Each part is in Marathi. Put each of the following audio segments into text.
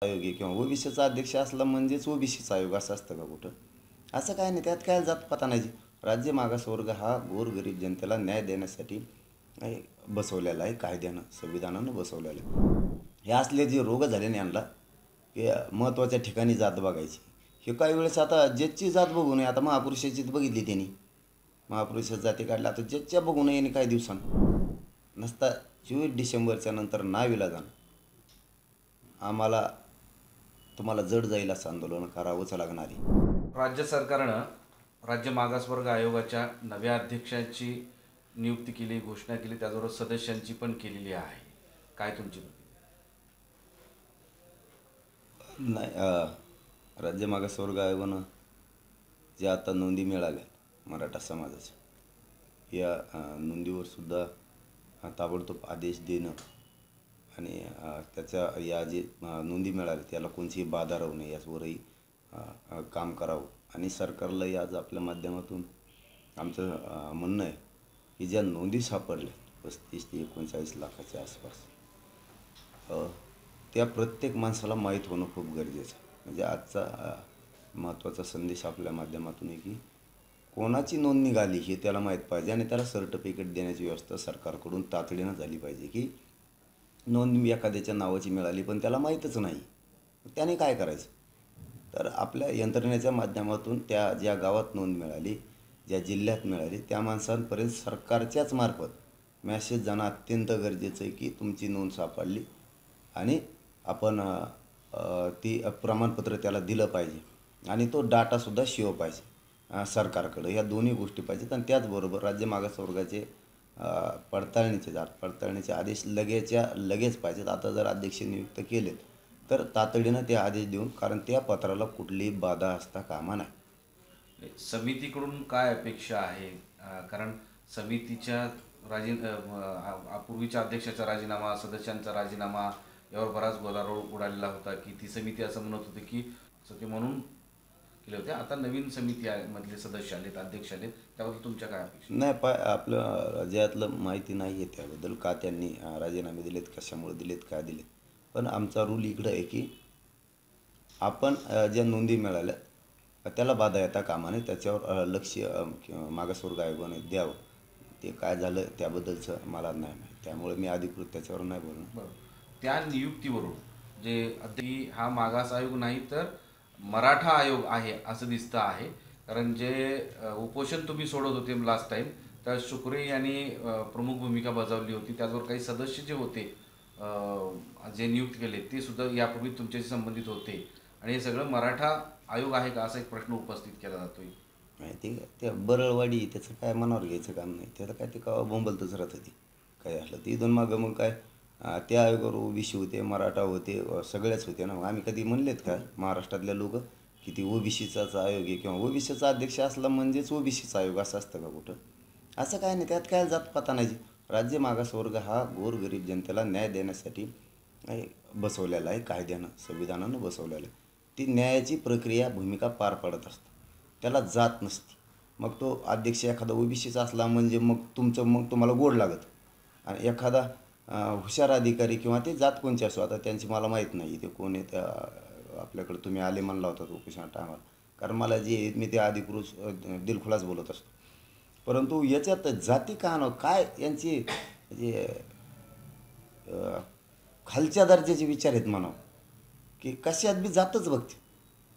आयोग आहे किंवा ओबीसीचा अध्यक्ष असला म्हणजेच ओबीसीचा आयोग असं असतं का कुठं? असं काय नाही, त्यात काय जातपात नाही. राज्य मागासवर्ग हा गोरगरीब जनतेला न्याय देण्यासाठी बसवलेला आहे, कायद्यानं संविधानानं बसवलेला आहे. हे असले जे रोग झाले ना यांना, हे महत्त्वाच्या ठिकाणी जात बघायची. हे काही वेळेस आता जजची जात बघू नये. आता महापुरुषाची बघितली त्यांनी, महापुरुषात जाती काढल्या. आता जजच्या बघू नये आणि काही दिवसांनी नसता 24 डिसेंबरच्या नंतर नाविलाजानं आम्हाला तुम्हाला जड जाईल असं आंदोलन करावंच लागणार आहे. राज्य सरकारनं राज्य मागासवर्ग आयोगाच्या नव्या अध्यक्षाची नियुक्ती केली, घोषणा केली, त्याचबरोबर सदस्यांची पण केलेली आहे. काय तुमची नाही, राज्य मागासवर्ग आयोगानं जे आता नोंदी मिळाल्या मराठा समाजाच्या, या नोंदीवर सुद्धा ताबडतोब आदेश देणं आणि त्याच्या या जे नोंदी मिळाल्या त्याला कोणतीही बाधा राहू नये याचवरही काम करावं. आणि सरकारलाही आज आपल्या माध्यमातून आमचं म्हणणं आहे की ज्या नोंदी सापडल्या 35 ते 39 लाखाच्या आसपास, त्या प्रत्येक माणसाला माहीत होणं खूप गरजेचं आहे. म्हणजे आजचा महत्त्वाचा संदेश आपल्या माध्यमातून आहे की कोणाची नोंद निघाली हे त्याला माहीत पाहिजे आणि त्याला सर्टिफिकेट देण्याची व्यवस्था सरकारकडून तातडीनं झाली पाहिजे. की नोंद एखाद्याच्या नावाची मिळाली पण त्याला माहीतच नाही, त्याने काय करायचं? तर आपल्या यंत्रणेच्या माध्यमातून त्या ज्या गावात नोंद मिळाली, ज्या जिल्ह्यात मिळाली, त्या माणसांपर्यंत सरकारच्याच मार्फत मॅसेज जाणं अत्यंत गरजेचं आहे की तुमची नोंद सापडली आणि आपण ती प्रमाणपत्र त्याला दिलं पाहिजे आणि तो डाटासुद्धा शिव पाहिजे सरकारकडं. या दोन्ही गोष्टी पाहिजेत. आणि त्याचबरोबर राज्य मागासवर्गाचे पडताळणीचे आदेश लगेच पाहिजेत. आता जर अध्यक्ष नियुक्त केलेत तर तातडीनं ते आदेश देऊन, कारण त्या पत्राला कुठलीही बाधा असता कामा नाही. समितीकडून काय अपेक्षा आहे? कारण समितीच्या पूर्वीच्या अध्यक्षाचा राजीनामा, सदस्यांचा राजीनामा यावर बराच गदारोळ उडालेला होता की ती समिती असं म्हणत होती की ते म्हणून केले होते. आता नवीन समिती मधले सदस्य आलेत, अध्यक्ष आलेत, त्याबद्दल तुमच्या काय अपेक्षा? नाही, आपलं राज्यातलं माहिती नाही आहे त्याबद्दल, का त्यांनी राजीनामे दिलेत, कशामुळे दिलेत, काय दिलेत. पण आमचा रूल इकडं आहे की आपण ज्या नोंदी मिळाल्या त्याला बाधा येता कामा नये, त्याच्यावर लक्ष मागासवर्ग आयोगाने द्यावं. ते काय झालं त्याबद्दलचं मला नाही माहीत, त्यामुळे मी अधिकृत त्याच्यावर नाही बोलणार. बरं, त्या नियुक्तीवरून जे हा मागास आयोग नाही तर मराठा आयोग आहे असं दिसतं आहे. कारण जे उपोषण तुम्ही सोडत होते लास्ट टाईम, तर शुक्रे यांनी प्रमुख भूमिका बजावली होती. त्याचबरोबर काही सदस्य जे होते जे नियुक्त केले ते सुद्धा यापूर्वी तुमच्याशी संबंधित होते. आणि हे सगळं मराठा आयोग आहे का असा एक प्रश्न उपस्थित केला जातोय. माहिती का, त्या बरळवाडी त्याचं काय मनावर घ्यायचं काम नाही. त्याला काय ते का बोंबलतच राहत होती, काय असलं ते इथून मागं. मग काय त्या आयोगावर ओबीसी होते, मराठा होते, सगळ्याच होते ना. आम्ही कधी म्हणलेत का महाराष्ट्रातल्या लोक की ती ओबीसीचाच आयोग आहे किंवा ओबीसीचा अध्यक्ष असला म्हणजेच ओबीसीचा आयोग असं असतं का कुठं? असं काय नाही, त्यात काय जातपात नाही. राज्य मागासवर्ग हा गोरगरीब जनतेला न्याय देण्यासाठी बसवलेला आहे, कायद्यानं संविधानानं बसवलेलं आहे. ती न्यायाची प्रक्रिया भूमिका पार पाडत असते, त्याला जात नसते. मग तो अध्यक्ष एखादा ओबीसीचा असला म्हणजे मग तुम्हाला गोड लागत. आणि एखादा हुशार अधिकारी किंवा ते जात कोणचे असो, आता त्यांची मला माहीत नाही ते कोण आहे. त्या आपल्याकडे तुम्ही आले म्हणला होता उपोषण टायमाला, कारण मला जे मी ते अधिकृत दिलखुलास बोलत असतो. परंतु याच्यात जाती का न काय यांची जे खालच्या दर्जाचे विचार आहेत म्हणावं, की कशात बी जातच बघते,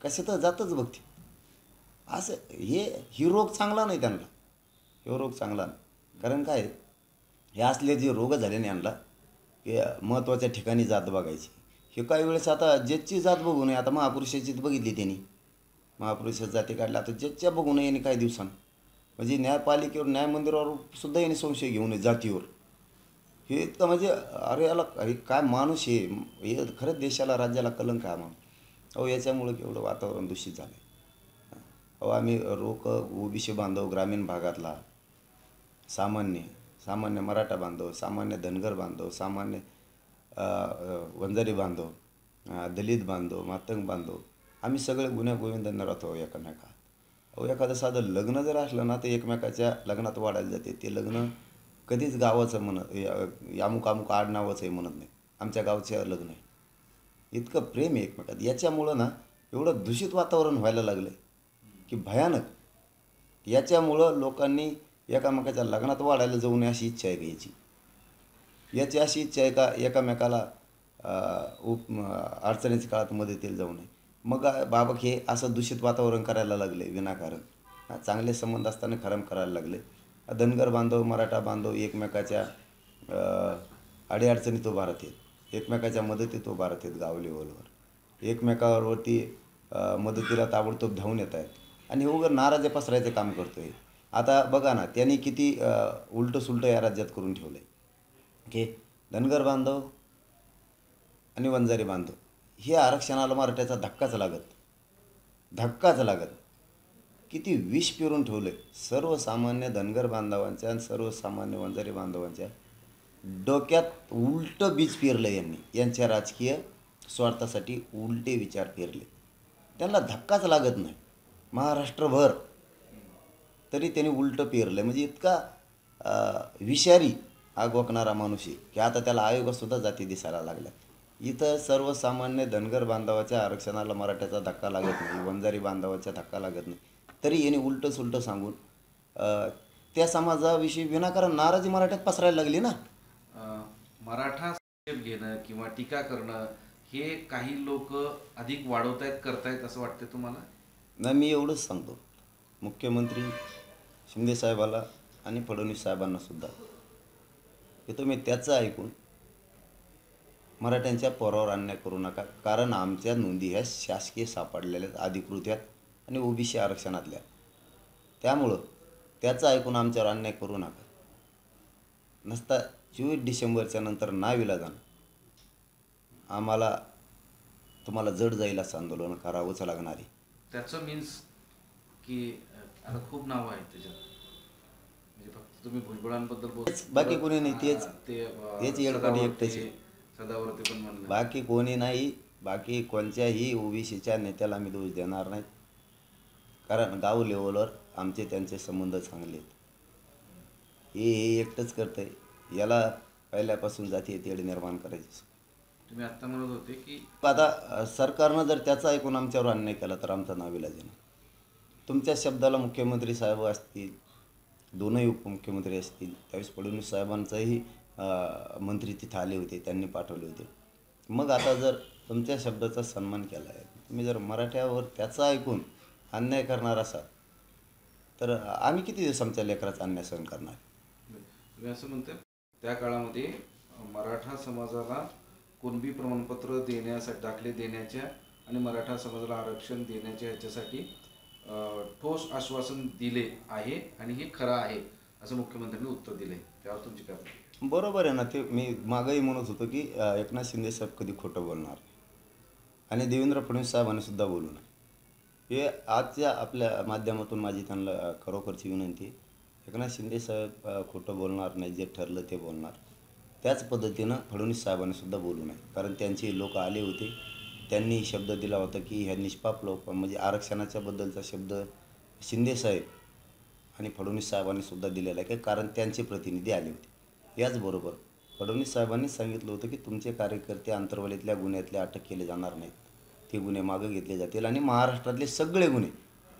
कशात जातच बघते. असं ही रोग चांगला नाही त्यांना, हे रोग चांगला नाही. कारण काय हे असले जे रोग झाले ना यांना, की महत्त्वाच्या ठिकाणी जात बघायची. हे काही वेळेस आता जजची जात बघू नये. आता महापुरुषाची बघितली त्यांनी, महापुरुषात जाती काढल्या. आता जजच्या बघू नये आणि काही दिवसांनी. म्हणजे न्यायपालिकेवर, न्याय मंदिरावर सुद्धा यांनी संशय घेऊ नये जातीवर. हे तर म्हणजे अरे याला काय माणूस आहे हे, खरंच देशाला राज्याला कलंक आहे म्हणून. अहो याच्यामुळं केवढं वातावरण दूषित झालं आहे. अहो आम्ही ओबीसी बांधव, ग्रामीण भागातला सामान्य मराठा बांधव, सामान्य धनगर बांधव, सामान्य वंजारी बांधव, दलित बांधव, मातंग बांधव, आम्ही सगळे गुण्यागोविंदांना राहतो एकमेकात. अहो एखादं साधं लग्न जर असलं ना, तर एकमेकाच्या लग्नात वाढायला जाते. ते लग्न कधीच गावाचं अमुक आडनावाचं आहे म्हणत नाही, आमच्या गावचं लग्न आहे. इतकं प्रेम आहे एकमेकात. याच्यामुळं ना एवढं दूषित वातावरण व्हायला लागलं आहे की भयानक. याच्यामुळं लोकांनी एकामेकाच्या लग्नात वाढायला जाऊ नये अशी इच्छा आहे का याची? याची अशी इच्छा आहे का एकामेकाला अडचणीच्या काळात मदतीला जाऊ नये? मग बाबा हे असं दूषित वातावरण करायला लागले विनाकारण. चांगले संबंध असताना खराब करायला लागले. धनगर बांधव मराठा बांधव एकमेकाच्या अडीअडचणीत उभा राहतात, एकमेकाच्या मदतीत उभा राहतात गाव लेवलवर, एकमेकावरती मदतीला ताबडतोब धावून येत आहेत आणि हे उगाच नाराजी पसरायचं काम करतो आहे. आता बघा ना त्यांनी किती उलटं सुलटं या राज्यात करून ठेवलं आहे की धनगर बांधव आणि वंजारी बांधव हे आरक्षणाला मराठ्याचा धक्काच लागत. किती विष पिरून ठेवले सर्वसामान्य धनगर बांधवांच्या आणि सर्वसामान्य वंजारी बांधवांच्या डोक्यात उलटं बीज पेरलं यांनी. यांच्या राजकीय स्वार्थासाठी उलटे विचार पेरले. त्यांना धक्काच लागत नाही महाराष्ट्रभर, तरी त्यांनी उलटं पेरलं. म्हणजे इतका विषारी आग ओकणारा माणूस आहे की आता त्याला आयोगासुद्धा जाती दिसायला लागल्या. इथं सर्वसामान्य धनगर बांधवाच्या आरक्षणाला मराठ्याचा धक्का लागत नाही, वंजारी बांधवाचा धक्का लागत नाही, तरी यांनी उलटं सुलटं सांगून त्या समाजाविषयी विनाकारण नाराजी मराठ्यात पसरायला लागली ना. मराठा आक्षेप घेणं किंवा टीका करणं हे काही लोक अधिक वाढवतायत करतायत असं वाटतं तुम्हाला? नाही, मी एवढंच सांगतो मुख्यमंत्री शिंदे साहेबाला आणि फडणवीस साहेबांना सुद्धा की तुम्ही त्याचं ऐकून मराठ्यांच्या पोरावर अन्याय करू नका. कारण आमच्या नोंदी ह्या शासकीय सापडलेल्या अधिकृत आहेत आणि ओबीसी आरक्षणातल्या. त्यामुळं त्याचं ऐकून आमच्यावर अन्याय करू नका. नसता 24 डिसेंबरच्या नंतर नाविलाजानं आम्हाला तुम्हाला जड जाईल असं आंदोलन करावंच लागणार आहे. त्याचं मीन्स की आता खूप नाव आहेत त्याच्यात, म्हणजे फक्त तुम्ही भुजबळांबद्दल बाकी कोणी नाही, तेच येडपाटी एकटेच आहे. सदावर्ती पण म्हणलं बाकी कोणी नाही. बाकी कोणत्याही ओबीसीच्या नेत्याला आम्ही दोष देणार नाहीत. कारण गाव लेवलवर आमचे त्यांचे संबंध चांगले आहेत. हे एकटंच करतं आहे. याला पहिल्यापासून जातीय तेढ निर्माण करायची. तुम्ही आत्ता म्हणत होते की आता सरकारनं जर त्याचं ऐकून आमच्यावर अन्याय केला तर आमचा नाविलाज आहे. तुमच्या शब्दाला मुख्यमंत्री साहेब असतील, दोनही उपमुख्यमंत्री असतील, त्यावेळेस फडणवीस साहेबांचाही मंत्री तिथं आले होते, त्यांनी पाठवले होते. मग आता जर तुमच्या शब्दाचा सन्मान केला आहे, तुम्ही जर मराठ्यावर त्याचं ऐकून अन्याय करणार असाल तर आम्ही किती दिवस आमच्या लेकराचा अन्याय सहन करणार? तुम्ही असं म्हणता त्या काळामध्ये मराठा समाजाला कुणबी प्रमाणपत्र देण्यासाठी, दाखले देण्याच्या आणि मराठा समाजाला आरक्षण देण्याच्या ह्याच्यासाठी ठोस आश्वासन दिले आहे आणि हे खरं आहे असं मुख्यमंत्र्यांनी उत्तर दिले. त्यावर तुमची काय? बरोबर आहे ना. ते मी मागंही म्हणत होतो की एकनाथ शिंदे साहेब कधी खोटं बोलणार आणि देवेंद्र फडणवीस साहेबांनी सुद्धा बोलू नये. हे आजच्या आपल्या माध्यमातून माझी त्यांना खरोखरची विनंती आहे. एकनाथ शिंदे साहेब खोटं बोलणार नाही, जे ठरलं ते बोलणार. त्याच पद्धतीनं फडणवीस साहेबांनी सुद्धा बोलू नये. कारण त्यांचे लोक आले होते, त्यांनी शब्द दिला होता की ह्या निष्पाप लोक, म्हणजे आरक्षणाच्या बद्दलचा शब्द शिंदे साहेब आणि फडणवीस साहेबांनी सुद्धा दिलेला आहे, कारण त्यांचे प्रतिनिधी आले होते. याचबरोबर फडणवीस साहेबांनी सांगितलं होतं की तुमचे कार्यकर्ते अंतर्वालीतल्या गुन्ह्यातले अटक केले जाणार नाहीत, ते गुन्हे मागं घेतले जातील आणि महाराष्ट्रातले सगळे गुन्हे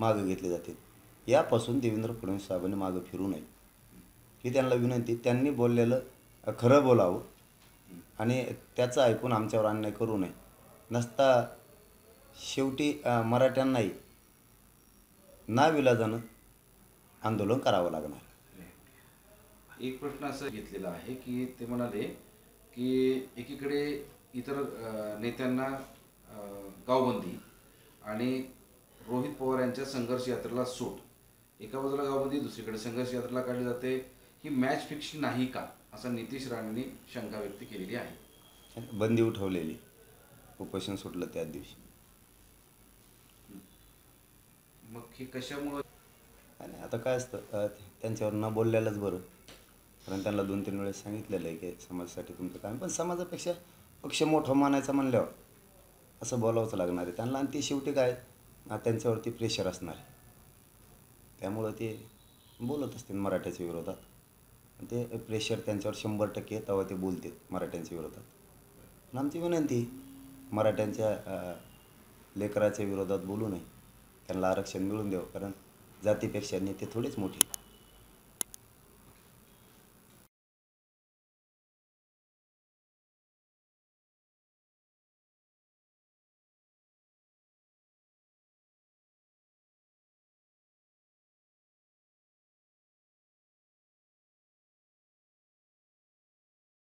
मागं घेतले जातील. यापासून देवेंद्र फडणवीस साहेबांनी मागं फिरू नये ही त्यांना विनंती. त्यांनी बोललेलं खरं बोलावं आणि त्याचं ऐकून आमच्यावर अन्याय करू नये. नसता शेवटी मराठ्यांनाही नाविलाजानं आंदोलन करावं लागणार. एक प्रश्न असा घेतलेला आहे की ते म्हणाले की एकीकडे इतर नेत्यांना गावबंदी आणि रोहित पवार यांच्या संघर्ष यात्रेला सूट, एका बाजूला गावबंदी दुसरीकडे संघर्ष यात्रेला काढली जाते, ही मॅच फिक्सिंग नाही का असं नितीश राणेंनी शंका व्यक्त केलेली आहे. बंदी उठवलेली, उपोषण सुटलं त्याच दिवशी. मग हे कशामुळं? आणि आता काय असतं त्यांच्यावर न बोललेलंच बरं. कारण त्यांना 2-3 वेळेस सांगितलेलं आहे की समाजासाठी तुमचं काम, पण समाजापेक्षा पक्ष मोठं मानायचं म्हणल्यावर असं बोलावंच लागणार आहे त्यांना. आणि ते शेवटी काय त्यांच्यावरती प्रेशर असणार आहे, त्यामुळं ते बोलत असतील मराठ्याच्या विरोधात. ते प्रेशर त्यांच्यावर 100% तेव्हा ते बोलतात मराठ्यांच्या विरोधात. आणि आमची विनंती मराठ्यांच्या लेकराच्या विरोधात बोलू नये, त्यांना आरक्षण मिळून द्यावं, कारण जातीपेक्षा नेते थोडेच मोठे.